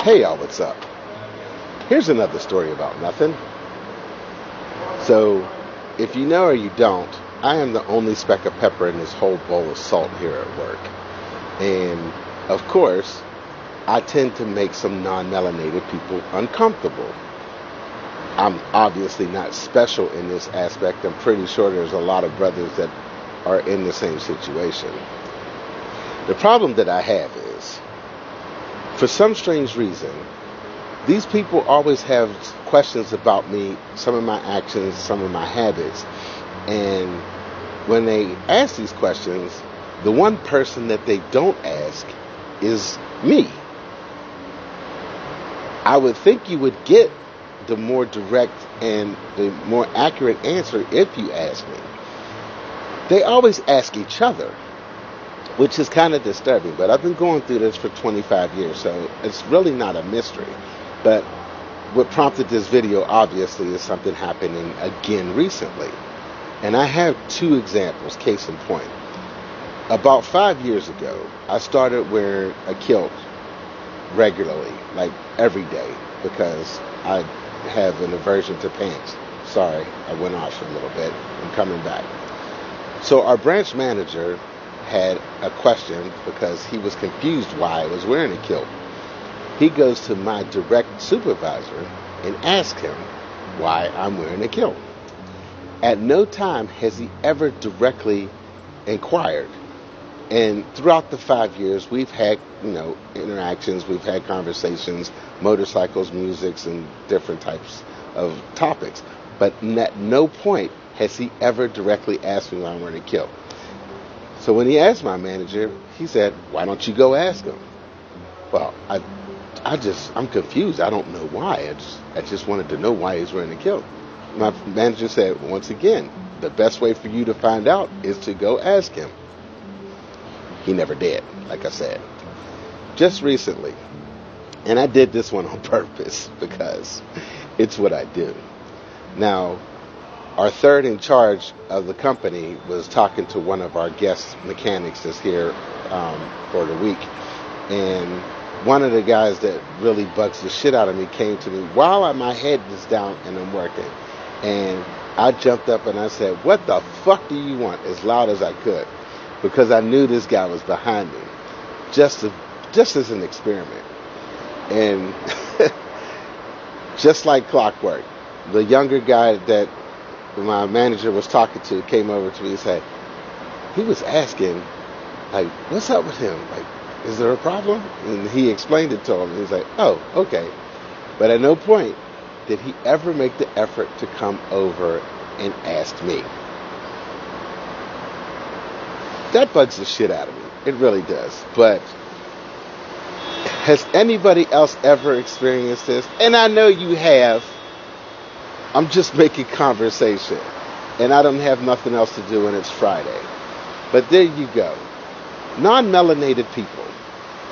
Hey y'all, what's up? Here's another story about nothing. So, if you know or you don't, I am the only speck of pepper in this whole bowl of salt here at work. And, of course, I tend to make some non-melanated people uncomfortable. I'm obviously not special in this aspect. I'm pretty sure there's a lot of brothers that are in the same situation. The problem that I have is, for some strange reason, these people always have questions about me, some of my actions, some of my habits. And when they ask these questions, the one person that they don't ask is me. I would think you would get the more direct and the more accurate answer if you ask me. They always ask each other, which is kind of disturbing, but I've been going through this for 25 years, so it's really not a mystery. But what prompted this video, obviously, is something happening again recently. And I have two examples, case in point. About 5 years ago, I started wearing a kilt regularly, like every day, because I have an aversion to pants. Sorry, I went off a little bit. I'm coming back. So our branch manager had a question because he was confused why I was wearing a kilt. He goes to my direct supervisor and asks him why I'm wearing a kilt. At no time has he ever directly inquired. And throughout the 5 years, we've had, interactions, we've had conversations, motorcycles, musics, and different types of topics. But at no point has he ever directly asked me why I'm wearing a kilt. So when he asked my manager, he said, "Why don't you go ask him?" Well, I'm confused. I don't know why. I just wanted to know why he's wearing a kilt. My manager said, once again, the best way for you to find out is to go ask him. He never did, like I said. Just recently, and I did this one on purpose because it's what I do. Now, our third in charge of the company was talking to one of our guest mechanics that's here for the week. And one of the guys that really bugs the shit out of me came to me while my head is down and I'm working. And I jumped up and I said, "What the fuck do you want?" as loud as I could, because I knew this guy was behind me, just as an experiment. And just like clockwork, the younger guy that my manager was talking to came over to me and said, he was asking, like, "What's up with him? Like, is there a problem?" And he explained it to him. And he's like, "Oh, okay." But at no point did he ever make the effort to come over and ask me. That bugs the shit out of me. It really does. But has anybody else ever experienced this? And I know you have. I'm just making conversation. And I don't have nothing else to do and it's Friday. But there you go. Non-melanated people.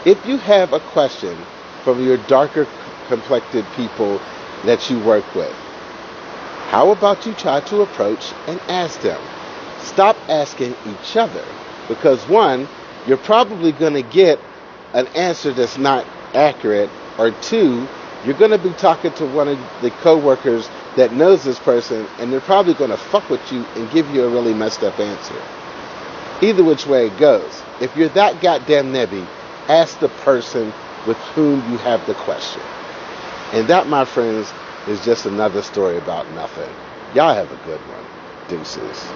If you have a question from your darker complected people that you work with, how about you try to approach and ask them? Stop asking each other. Because one, you're probably going to get an answer that's not accurate. Or two, you're going to be talking to one of the coworkers that knows this person, and they're probably going to fuck with you and give you a really messed up answer. Either which way it goes, if you're that goddamn nebby, ask the person with whom you have the question. And that, my friends, is just another story about nothing. Y'all have a good one. Deuces.